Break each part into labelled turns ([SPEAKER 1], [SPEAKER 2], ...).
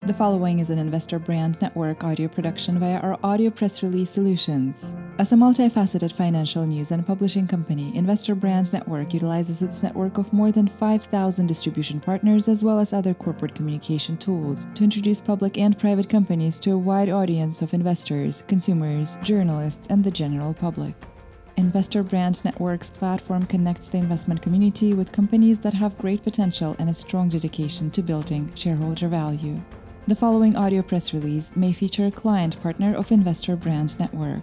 [SPEAKER 1] The following is an Investor Brand Network audio production via our audio press release solutions. As a multifaceted financial news and publishing company, Investor Brand Network utilizes its network of more than 5,000 distribution partners as well as other corporate communication tools to introduce public and private companies to a wide audience of investors, consumers, journalists, and the general public. Investor Brand Network's platform connects the investment community with companies that have great potential and a strong dedication to building shareholder value. The following audio press release may feature a client partner of Investor Brand Network.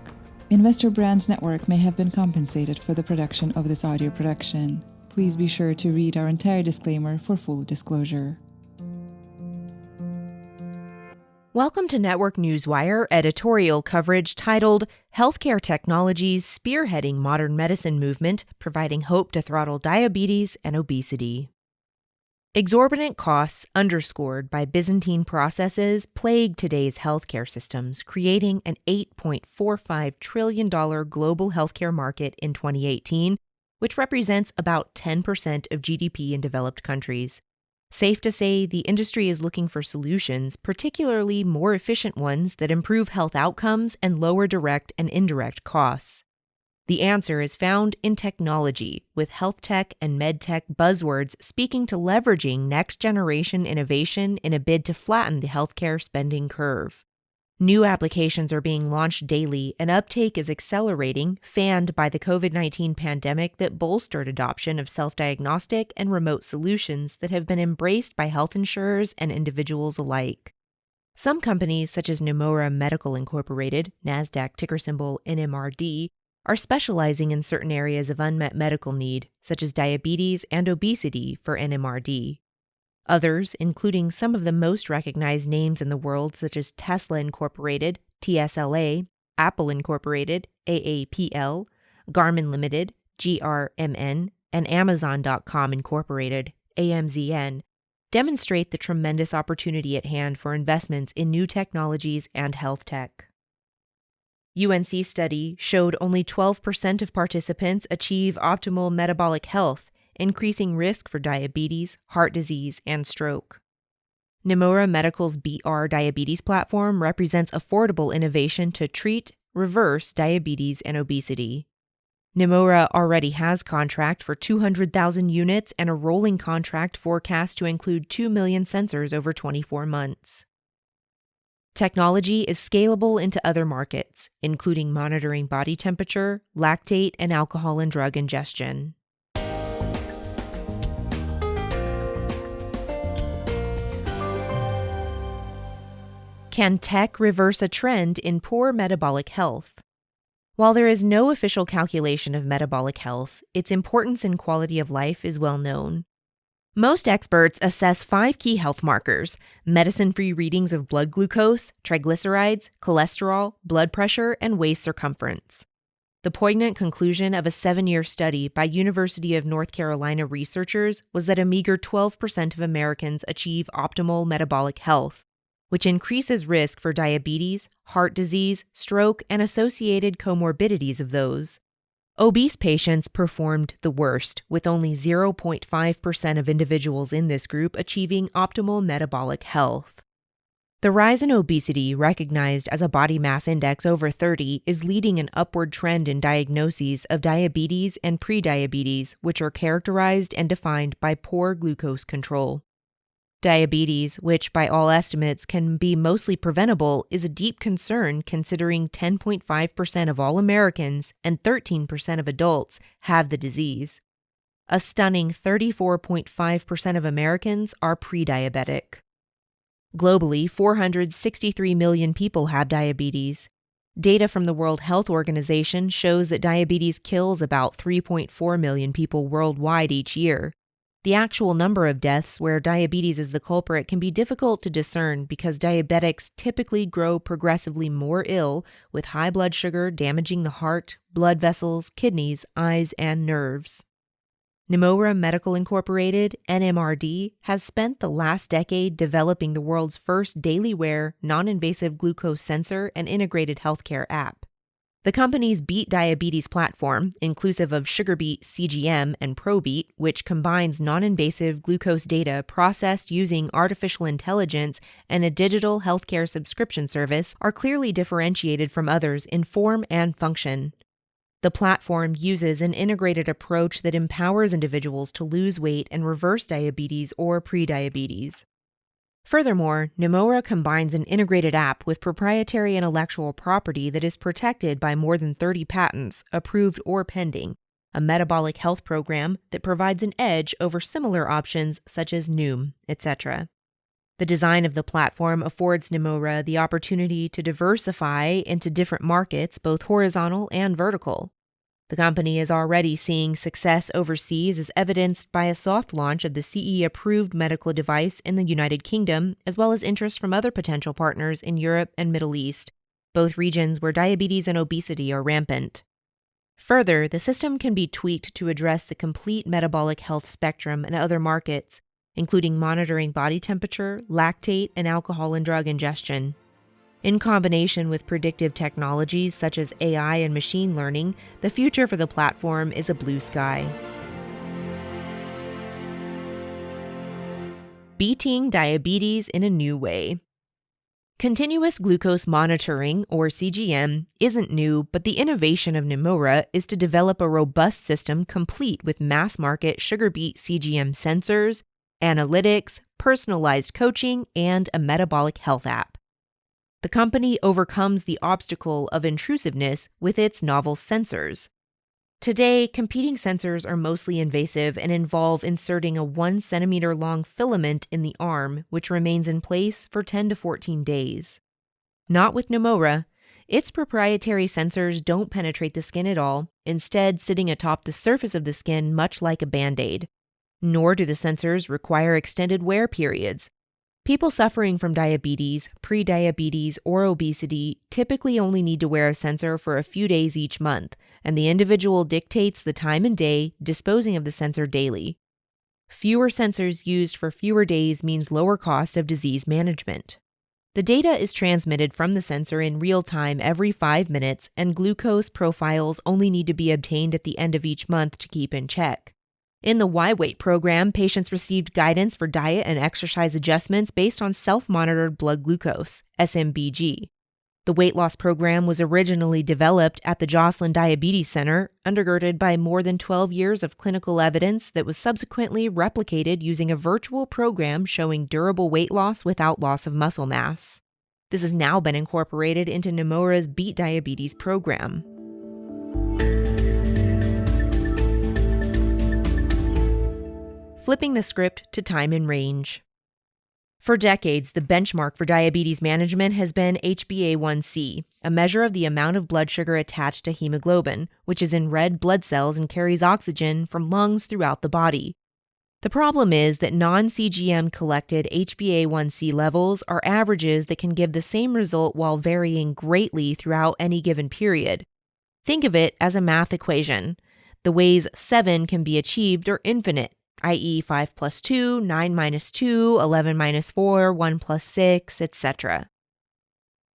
[SPEAKER 1] Investor Brand Network may have been compensated for the production of this audio production. Please be sure to read our entire disclaimer for full disclosure.
[SPEAKER 2] Welcome to Network Newswire editorial coverage titled Healthcare Technologies Spearheading Modern Medicine Movement, Providing Hope to Throttle Diabetes and Obesity. Exorbitant costs underscored by Byzantine processes plague today's healthcare systems, creating an $8.45 trillion global healthcare market in 2018, which represents about 10% of GDP in developed countries. Safe to say, the industry is looking for solutions, particularly more efficient ones that improve health outcomes and lower direct and indirect costs. The answer is found in technology, with health tech and med tech buzzwords speaking to leveraging next-generation innovation in a bid to flatten the healthcare spending curve. New applications are being launched daily, and uptake is accelerating, fanned by the COVID-19 pandemic that bolstered adoption of self-diagnostic and remote solutions that have been embraced by health insurers and individuals alike. Some companies, such as Nemaura Medical Incorporated, NASDAQ ticker symbol NMRD, are specializing in certain areas of unmet medical need, such as diabetes and obesity for NMRD. Others, including some of the most recognized names in the world, such as Tesla Incorporated, TSLA, Apple Incorporated, AAPL, Garmin Limited, GRMN, and Amazon.com Incorporated, AMZN, demonstrate the tremendous opportunity at hand for investments in new technologies and health tech. UNC study showed only 12% of participants achieve optimal metabolic health, increasing risk for diabetes, heart disease, and stroke. Nemaura Medical's BR Diabetes platform represents affordable innovation to treat, reverse diabetes and obesity. Nemaura already has contract for 200,000 units and a rolling contract forecast to include 2 million sensors over 24 months. Technology is scalable into other markets, including monitoring body temperature, lactate, and alcohol and drug ingestion. Can tech reverse a trend in poor metabolic health? While there is no official calculation of metabolic health, its importance in quality of life is well known. Most experts assess 5 key health markers: medicine-free readings of blood glucose, triglycerides, cholesterol, blood pressure, and waist circumference. The poignant conclusion of a 7-year study by University of North Carolina researchers was that a meager 12% of Americans achieve optimal metabolic health, which increases risk for diabetes, heart disease, stroke, and associated comorbidities of those. Obese patients performed the worst, with only 0.5% of individuals in this group achieving optimal metabolic health. The rise in obesity, recognized as a body mass index over 30, is leading an upward trend in diagnoses of diabetes and prediabetes, which are characterized and defined by poor glucose control. Diabetes, which by all estimates can be mostly preventable, is a deep concern considering 10.5% of all Americans and 13% of adults have the disease. A stunning 34.5% of Americans are pre-diabetic. Globally, 463 million people have diabetes. Data from the World Health Organization shows that diabetes kills about 3.4 million people worldwide each year. The actual number of deaths where diabetes is the culprit can be difficult to discern because diabetics typically grow progressively more ill, with high blood sugar damaging the heart, blood vessels, kidneys, eyes, and nerves. Nemaura Medical Incorporated, NMRD, has spent the last decade developing the world's first daily wear, non-invasive glucose sensor and integrated healthcare app. The company's Beat Diabetes platform, inclusive of SugarBeat CGM and ProBeat, which combines non-invasive glucose data processed using artificial intelligence and a digital healthcare subscription service, are clearly differentiated from others in form and function. The platform uses an integrated approach that empowers individuals to lose weight and reverse diabetes or prediabetes. Furthermore, Nemaura combines an integrated app with proprietary intellectual property that is protected by more than 30 patents, approved or pending, a metabolic health program that provides an edge over similar options such as Noom, etc. The design of the platform affords Nemaura the opportunity to diversify into different markets, both horizontal and vertical. The company is already seeing success overseas as evidenced by a soft launch of the CE-approved medical device in the United Kingdom, as well as interest from other potential partners in Europe and Middle East, both regions where diabetes and obesity are rampant. Further, the system can be tweaked to address the complete metabolic health spectrum in other markets, including monitoring body temperature, lactate, and alcohol and drug ingestion. In combination with predictive technologies such as AI and machine learning, the future for the platform is a blue sky. Beating diabetes in a new way. Continuous glucose monitoring, or CGM, isn't new, but the innovation of Nemaura is to develop a robust system complete with mass-market SugarBeat CGM sensors, analytics, personalized coaching, and a metabolic health app. The company overcomes the obstacle of intrusiveness with its novel sensors. Today, competing sensors are mostly invasive and involve inserting a 1 centimeter long filament in the arm, which remains in place for 10 to 14 days. Not with Nemaura. Its proprietary sensors don't penetrate the skin at all, instead sitting atop the surface of the skin much like a Band-Aid. Nor do the sensors require extended wear periods. People suffering from diabetes, prediabetes, or obesity typically only need to wear a sensor for a few days each month, and the individual dictates the time and day, disposing of the sensor daily. Fewer sensors used for fewer days means lower cost of disease management. The data is transmitted from the sensor in real time every 5 minutes, and glucose profiles only need to be obtained at the end of each month to keep in check. In the Y-Weight program, patients received guidance for diet and exercise adjustments based on self-monitored blood glucose, SMBG. The weight loss program was originally developed at the Joslin Diabetes Center, undergirded by more than 12 years of clinical evidence that was subsequently replicated using a virtual program showing durable weight loss without loss of muscle mass. This has now been incorporated into Nemaura's Beat Diabetes program. Flipping the script to time in range. For decades, the benchmark for diabetes management has been HbA1c, a measure of the amount of blood sugar attached to hemoglobin, which is in red blood cells and carries oxygen from lungs throughout the body. The problem is that non-CGM collected HbA1c levels are averages that can give the same result while varying greatly throughout any given period. Think of it as a math equation. The ways 7 can be achieved are infinite, i.e. 5 plus 2, 9 minus 2, 11 minus 4, 1 plus 6, etc.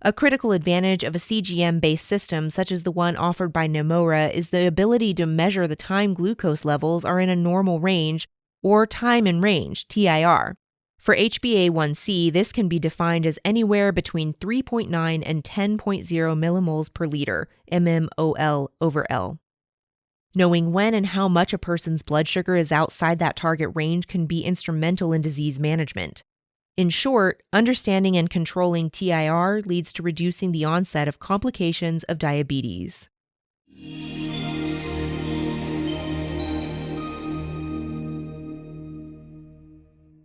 [SPEAKER 2] A critical advantage of a CGM-based system such as the one offered by Nemaura is the ability to measure the time glucose levels are in a normal range, or time in range, TIR. For HbA1c, this can be defined as anywhere between 3.9 and 10.0 millimoles per liter, mmol/L. Knowing when and how much a person's blood sugar is outside that target range can be instrumental in disease management. In short, understanding and controlling TIR leads to reducing the onset of complications of diabetes.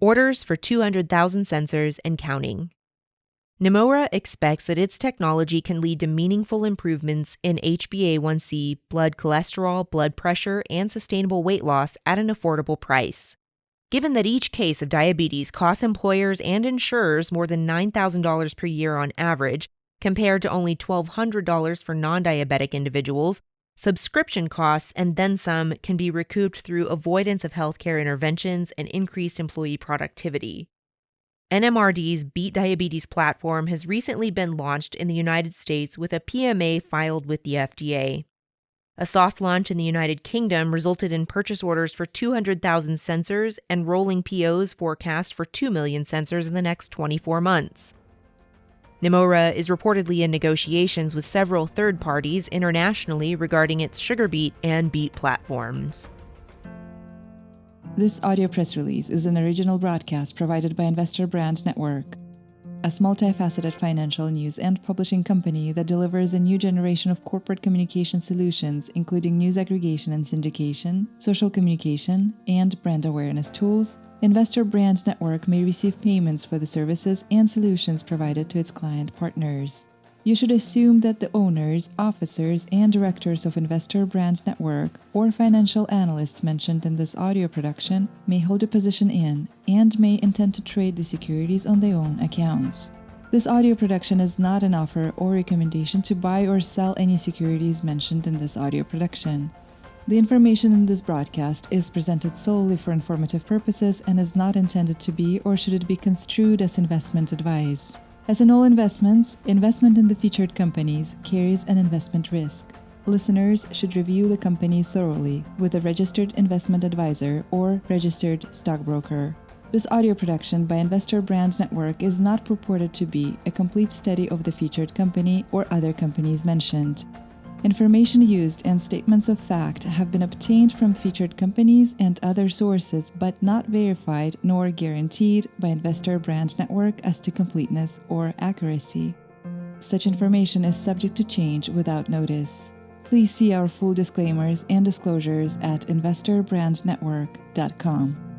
[SPEAKER 2] Orders for 200,000 sensors and counting. Nemaura expects that its technology can lead to meaningful improvements in HbA1c, blood cholesterol, blood pressure, and sustainable weight loss at an affordable price. Given that each case of diabetes costs employers and insurers more than $9,000 per year on average, compared to only $1,200 for non-diabetic individuals, subscription costs and then some can be recouped through avoidance of healthcare interventions and increased employee productivity. NMRD's Beat Diabetes platform has recently been launched in the United States with a PMA filed with the FDA. A soft launch in the United Kingdom resulted in purchase orders for 200,000 sensors and rolling POs forecast for 2 million sensors in the next 24 months. Nemaura is reportedly in negotiations with several third parties internationally regarding its SugarBeat and Beat platforms.
[SPEAKER 1] This audio press release is an original broadcast provided by Investor Brand Network, a multifaceted financial news and publishing company that delivers a new generation of corporate communication solutions, including news aggregation and syndication, social communication, and brand awareness tools. Investor Brand Network may receive payments for the services and solutions provided to its client partners. You should assume that the owners, officers, and directors of Investor Brand Network or financial analysts mentioned in this audio production may hold a position in and may intend to trade the securities on their own accounts. This audio production is not an offer or recommendation to buy or sell any securities mentioned in this audio production. The information in this broadcast is presented solely for informative purposes and is not intended to be or should it be construed as investment advice. As in all investments, investment in the featured companies carries an investment risk. Listeners should review the companies thoroughly with a registered investment advisor or registered stockbroker. This audio production by Investor Brand Network is not purported to be a complete study of the featured company or other companies mentioned. Information used and statements of fact have been obtained from featured companies and other sources but not verified nor guaranteed by Investor Brand Network as to completeness or accuracy. Such information is subject to change without notice. Please see our full disclaimers and disclosures at investorbrandnetwork.com.